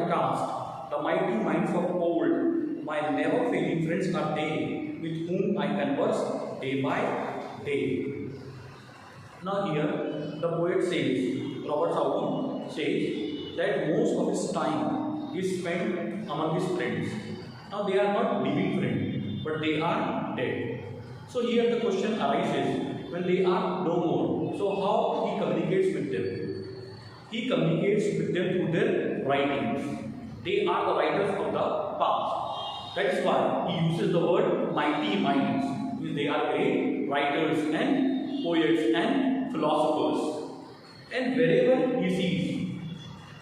caste, the mighty minds of old, my never failing friends are they, with whom I converse day by day. Now here the poet says, Robert Southey says that most of his time is spent among his friends. Now they are not living friends, but they are dead. So here the question arises, when they are no more, so how he communicates with them? He communicates with them through their writings. They are the writers of the past. That is why he uses the word mighty minds. They are great writers and poets and philosophers. And wherever he sees,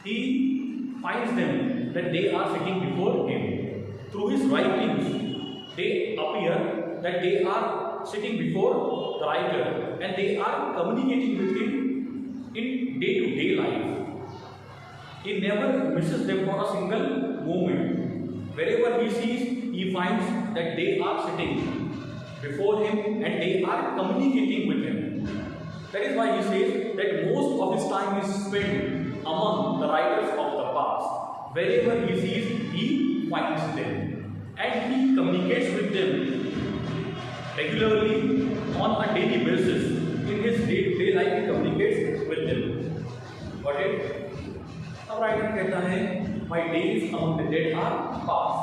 he finds them that they are sitting before him. Through his writings, they appear that they are sitting before the writer and they are communicating with him in day-to-day life. He never misses them for a single moment. Wherever he sees, he finds that they are sitting before him and they are communicating with him. That is why he says that most of his time is spent among the writers of the past. Wherever he sees, he finds them. And he communicates with them regularly on a daily basis. In his day-to-day life, he communicates with them. Got it? अब writer कहता है, my days among the dead are past.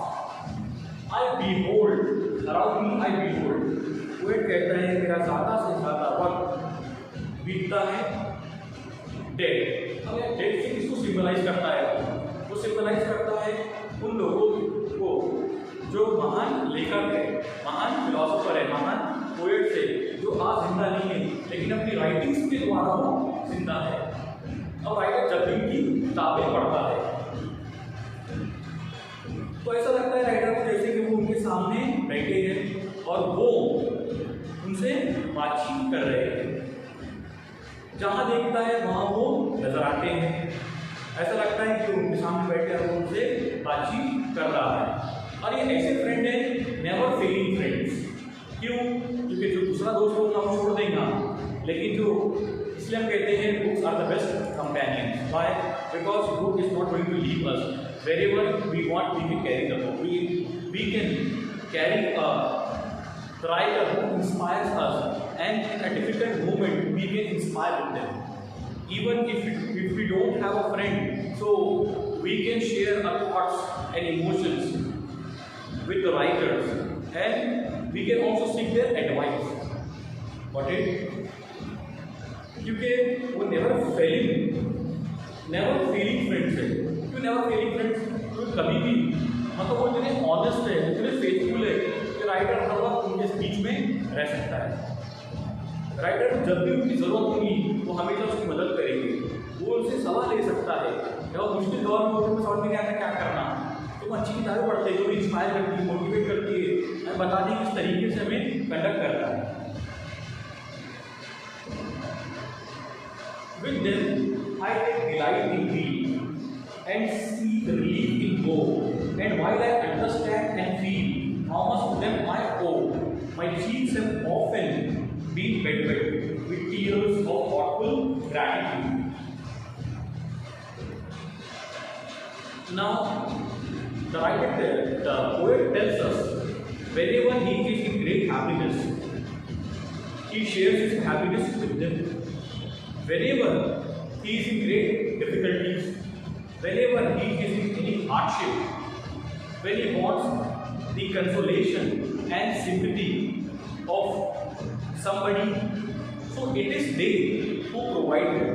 I behold, around me I behold. Poet कहता है मेरा ज़्यादा से ज़्यादा वक्त बीतता है डेड. अब ये डेड से किसको सिंबलाइज करता है? वो सिंबलाइज करता है उन लोगों को जो महान लेखक है, महान फिलोसोफर है, महान पोएट है, जो आज जिंदा नहीं है, लेकिन अपनी राइटिंग्स के द्वारा वो जिंदा है. अब राइटर जब भी उनकी किताबें पढ़ता है तो ऐसा लगता है राइटर को जैसे कि वो उनके सामने बैठे हैं और वो उनसे बातचीत कर रहे हैं. जहाँ देखता है वहाँ वो नजर आते हैं. ऐसा लगता है कि उनके सामने बैठे हैं और उनसे बातचीत कर रहा है. और ये ऐसे फ्रेंड है नेवर फेलिंग फ्रेंड्स. क्यों? क्योंकि जो दूसरा दोस्त होगा हम छोड़ देंगे, लेकिन जो इसलिए हम कहते हैं books are the best companions. Why? Because book is not going to leave us. Wherever we want, we can carry the book. We can carry the writer who inspires us, and in a difficult moment, we can inspire with them. Even if we don't have a friend, so we can share our thoughts and emotions with the writers, and we can also seek their advice. Got it? क्योंकि वो never Fehling friends है. क्यों never Fehling friends? क्योंकि कभी भी मतलब वो इतने ऑनेस्ट है, इतने फेथफुल है कि राइटर हर वक्त उनके बीच में रह सकता है. राइटर जब भी उनकी ज़रूरत होगी वो हमेशा उसकी मदद करेंगे. वो उनसे सलाह ले सकता है. जब मुश्किल दौर में होते समझ में नहीं आता क्या करना, तो अच्छी किताबें पढ़ते हैं जो इंस्पायर करती है, मोटिवेट करती है, हमें बताती है किस तरीके से हमें कंडक्ट करना है. With them, I take delight in grief and seek relief in woe. And while I understand and feel how much to them I owe, my cheeks have often been wet with tears of thoughtful gratitude. Now, the poet tells us, whenever he is in great happiness, he shares his happiness with them. Whenever he is in great difficulties, whenever he is in any hardship, when he wants the consolation and sympathy of somebody, so it is they who provide them.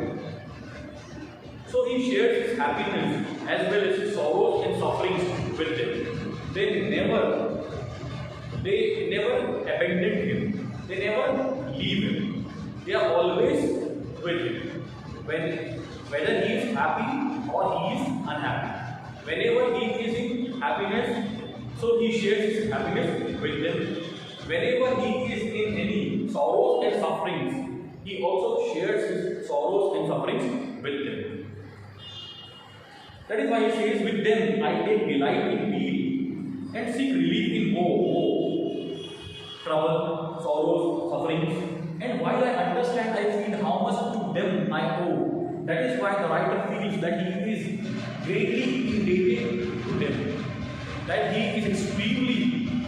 So he shares his happiness as well as his sorrows and sufferings with them. They never abandon him. They never leave him. They are always with him, whether he is happy or he is unhappy. Whenever he is in happiness, so he shares his happiness with them. Whenever he is in any sorrows and sufferings, he also shares his sorrows and sufferings with them. That is why he says, with them I take delight in peace and seek relief in woe, trouble, sorrows, sufferings. And while I understand, I feel how much to them I owe. That is why the writer feels that he is greatly indebted to them, that he is extremely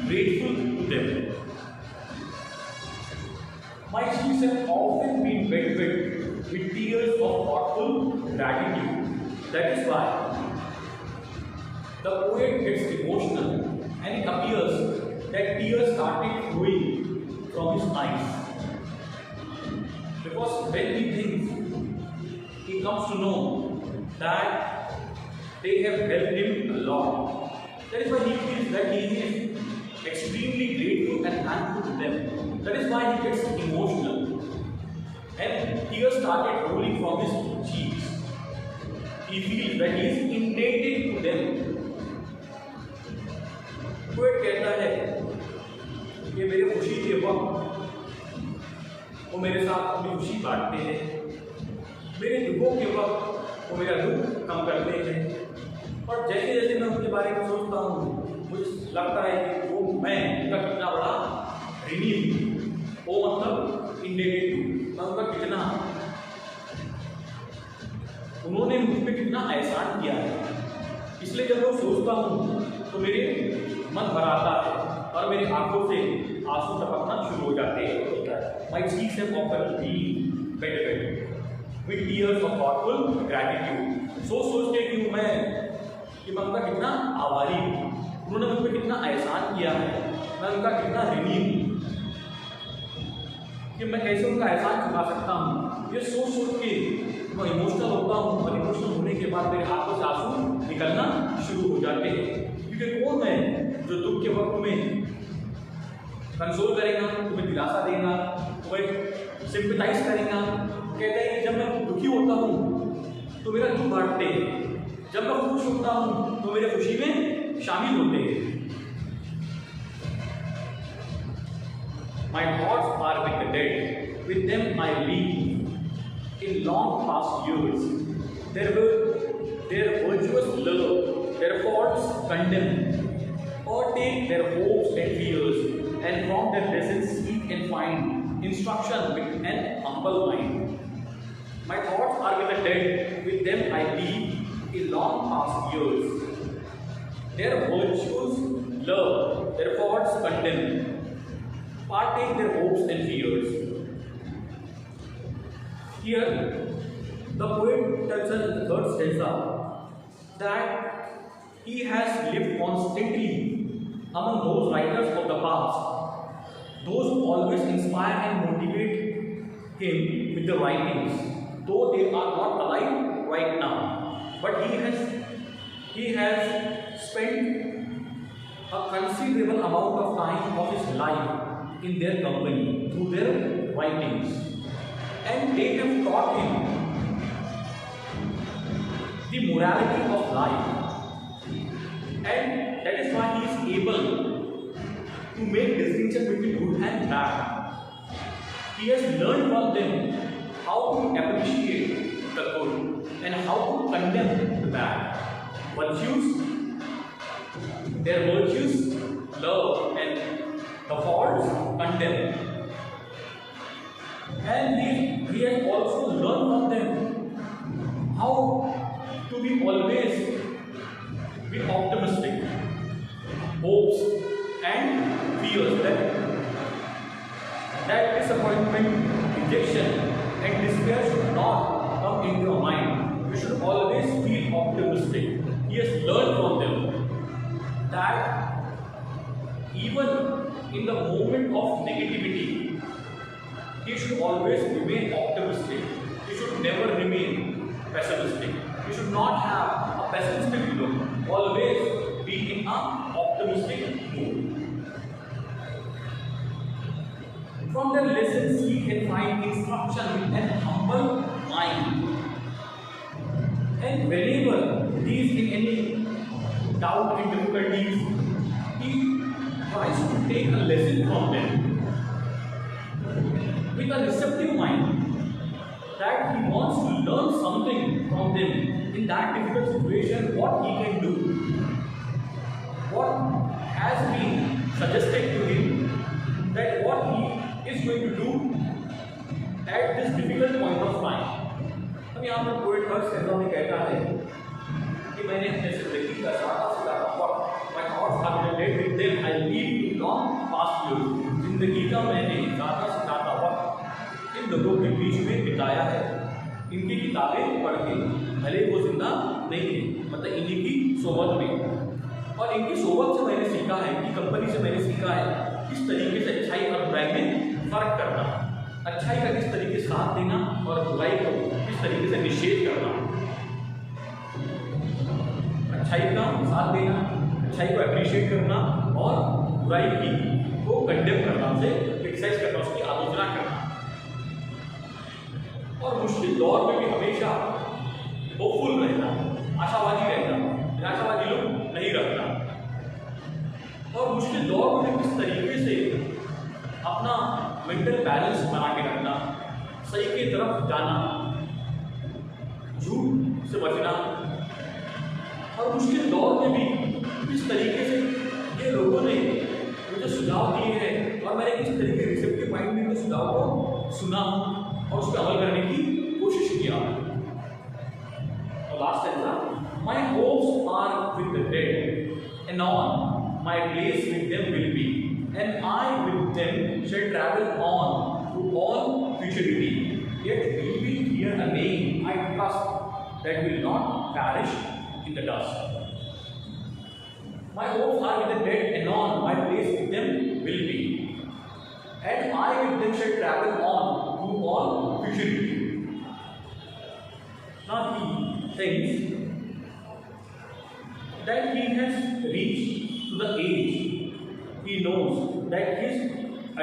grateful to them. My cheeks have often been wet with tears of thoughtful gratitude. That is why the poet gets emotional and it appears that tears started flowing from his eyes. Because when he thinks, he comes to know that they have helped him a lot. That is why he feels that he is extremely grateful and thankful to them. That is why he gets emotional. And tears started rolling from his cheeks. He feels that he is indebted to them. Poet कहता है कि मेरे खुशी के वक्त वो मेरे साथ अपनी खुशी बांटते हैं, मेरे दुखों के वक्त वो मेरा दुख कम करते हैं, और जैसे जैसे मैं उनके बारे में सोचता हूँ मुझे लगता है कि वो मैं उनका कितना बड़ा ऋणी हूँ, वो मतलब इंडेटेड हूँ, मैं उनका कितना उन्होंने मुझ पर कितना एहसान किया है। इसलिए जब मैं सोचता हूँ तो मेरे मन भर आता है और मेरी आंखों से आंसू टपकना शुरू हो जाते हैं। My cheeks have often been wet with tears of thoughtful gratitude. सोच के कि मैं कि मैं उनका कितना आभारी हूँ, उन्होंने मुझ पर कितना एहसान किया है, मैं उनका कितना ऋणी हूँ कि मैं कैसे उनका एहसान चुका सकता हूँ। ये सोच के मैं इमोशनल होता हूँ और इमोशनल होने के बाद मेरे आंखों से आंसू निकलना शुरू हो जाते हैं। क्योंकि कौन है जो दुख के वक्त में कंसोल करेगा, तुम्हें दिलासा देगा, तुम्हें सिंपथाइज करेगा। कहते हैं कि जब मैं दुखी होता हूँ तो मेरा दुख बांटते हैं, जब मैं खुश होता हूँ तो मेरे खुशी में शामिल होते हैं। My thoughts are with the dead, with them I live. In long past years, their virtuous love, their faults condemn, or take their hopes and fears, and from their lessons seek and find instruction with an humble mind. My thoughts are with the dead, with them I live in long past years. Their virtues love, their faults condemn, partake their hopes and fears. Here, the poet tells us in the third stanza that he has lived constantly among those writers of the past, those who always inspire and motivate him with the writings, though they are not alive right now. But he has spent a considerable amount of time of his life in their company through their writings. And they have taught him the morality of life, and that is why he is able to make distinction between good and bad. He has learned from them how to appreciate the good and how to condemn the bad. Their virtues, love, and the faults, condemn. And he has also learned from them how to be always be optimistic, hopes and fears that disappointment, rejection and despair should not come into your mind. You should always feel optimistic. He has learned from them that even in the moment of negativity, he should always remain optimistic. He should never remain pessimistic. He should not have a pessimistic look. Always be in an optimistic mood. From their lessons, he can find instruction with an humble mind. And whenever he is in any doubt and difficulties, he tries to take a lesson from them with a receptive mind, that he wants to learn something from them in that difficult situation, what he can do, what has been suggested to him, that what he is going to do at this difficult point of time. अब यहाँ पर poet हर stanza में कहता है कि मैंने अपने जिंदगी का ज़्यादा से ज़्यादा वक्त my thoughts have been led with them I live in long past years, जिंदगी का मैंने ज़्यादा से ज़्यादा वक्त इन लोगों के बीच में बिताया है, इनकी किताबें पढ़ के, भले वो जिंदा नहीं है, मतलब इन्हीं की सोबत में। और इनकी सोबत से मैंने सीखा है, इनकी कंपनी से मैंने सीखा है किस तरीके से अच्छाई और बुराई में फ़र्क करना, अच्छाई का किस तरीके से साथ देना और बुराई को किस तरीके से निषेध करना, अच्छाई का साथ देना, अच्छाई को अप्रिशिएट करना और बुराई की को कंडेम करना, उसे क्रिटिसाइज करना, उसकी आलोचना करना। और मुश्किल दौर में भी हमेशा होपफुल रहना, आशावादी रहना, निराशावादी लोग नहीं रखना। और मुश्किल दौर में किस तरीके से अपना मेंटल बैलेंस बना के रखना, सही की तरफ जाना, झूठ से बचना। और मुश्किल दौर में भी किस तरीके से ये लोगों ने मुझे सुझाव दिए हैं और मैंने किस तरीके रिसेप्टिव माइंड में उनके सुझाव को सुना और उस पर अमल करने की कोशिश किया। और last exam, my hopes are with the dead and on my place with them will be and I with them shall travel on to all futurity yet leaving here a name I trust that will not perish in the dust. My hopes are with the dead and on my place with them will be, and I with them shall travel on to all futurity. Now he thinks that he has reached to the age. He knows that his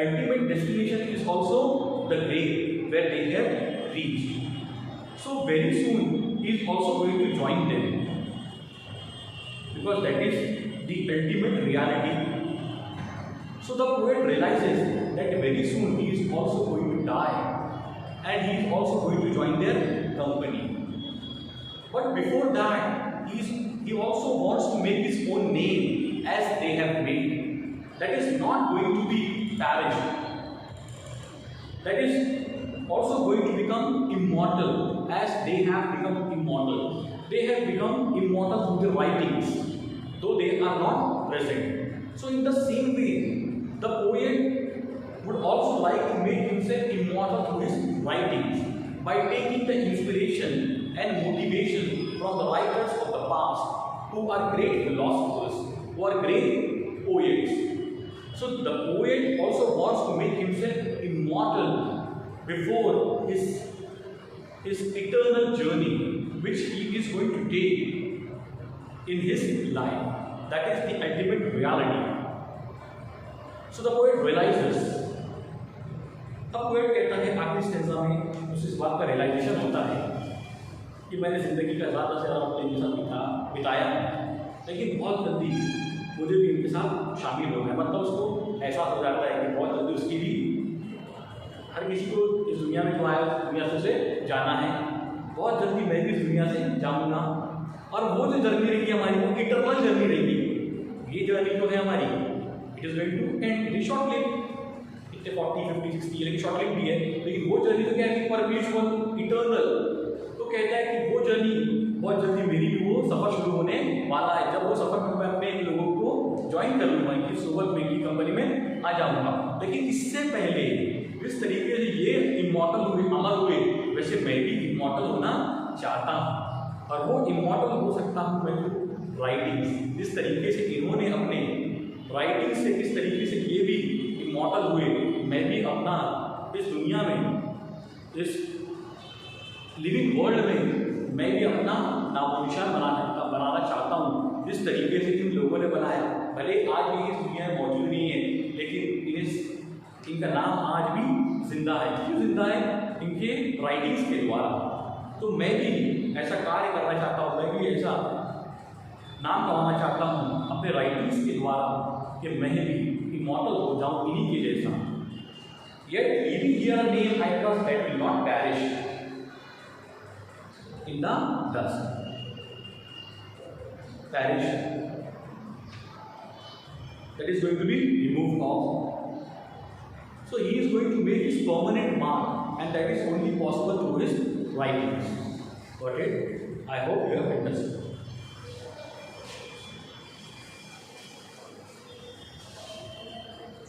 ultimate destination is also the grave where they have reached. So very soon he is also going to join them, because that is the ultimate reality. So the poet realizes that very soon he is also going to die and he is also going to join their company. But before that, he also wants to make his own name as they have made. That is not going to be perished. That is also going to become immortal as they have become immortal. They have become immortal through their writings, though they are not present. So in the same way, the poet would also like to make himself immortal through his writings by taking the inspiration and motivation from the writers of the past who are great philosophers, who are great poets. So the poet also wants to make himself immortal before his eternal journey which he is going to take in his life. That is the ultimate reality. So the poet realizes. तब poet कहता है आखिरी stanza में उसे इस बात का realisation होता है कि मैंने ज़िंदगी का ज़्यादा से ज़्यादा अपने साथ बिताया है, लेकिन बहुत जल्दी मुझे भी इनके साथ शामिल होना है। मतलब उसको एहसास हो जाता है कि बहुत जल्दी उसकी भी, हर किसी को इस दुनिया में जो आया दुनिया से उसे जाना है, बहुत जल्दी मैं भी इस दुनिया से जाऊँगा और वो जो जर्नी रहेगी हमारी वो इटरनल जर्नी रहेगी। ये जर्नी जो है हमारी it is going to end, it is short live, इतने 40 50 60 लेकिन शॉर्ट लिव भी है, लेकिन वो जर्नी तो क्या है परपेचुअल इटर्नल। तो कहता है कि वो जर्नी बहुत जल्दी मेरी भी वो सफ़र शुरू होने वाला है, जब वो सफ़र में मैं अपने इन लोगों को ज्वाइन कर लूँगा, इनकी सोबत में, इनकी कंपनी में आ जाऊँगा। लेकिन इससे पहले जिस तरीके से ये इमॉर्टल हुए, अमर हुए, वैसे मैं भी इमॉर्टल होना चाहता हूँ। और वो इमॉर्टल हो सकता हूँ मैं जो राइटिंग्स, जिस तरीके से इन्होंने अपने राइटिंग से किस तरीके से ये भी इमॉर्टल हुए, मैं भी अपना इस दुनिया में, इस लिविंग वर्ल्ड में मैं भी अपना नामो निशान बनाना चाहता हूँ जिस तरीके से इन लोगों ने बनाया। भले आज भी इस दुनिया में मौजूद नहीं है, लेकिन इनका नाम आज भी जिंदा है। क्यों जिंदा है? इनके राइटिंग्स के द्वारा। तो मैं भी ऐसा कार्य करना चाहता हूँ, मैं भी ऐसा नाम कमाना चाहता हूँ अपने राइटिंग्स के द्वारा कि मैं भी इमॉर्टल हो जाऊँ इन्हीं के जैसा। Yet leaving here a name I trust that will not perish in the dust. Perish. That is going to be removed off. So he is going to make his permanent mark, and that is only possible through his writings. Got it? I hope you have understood.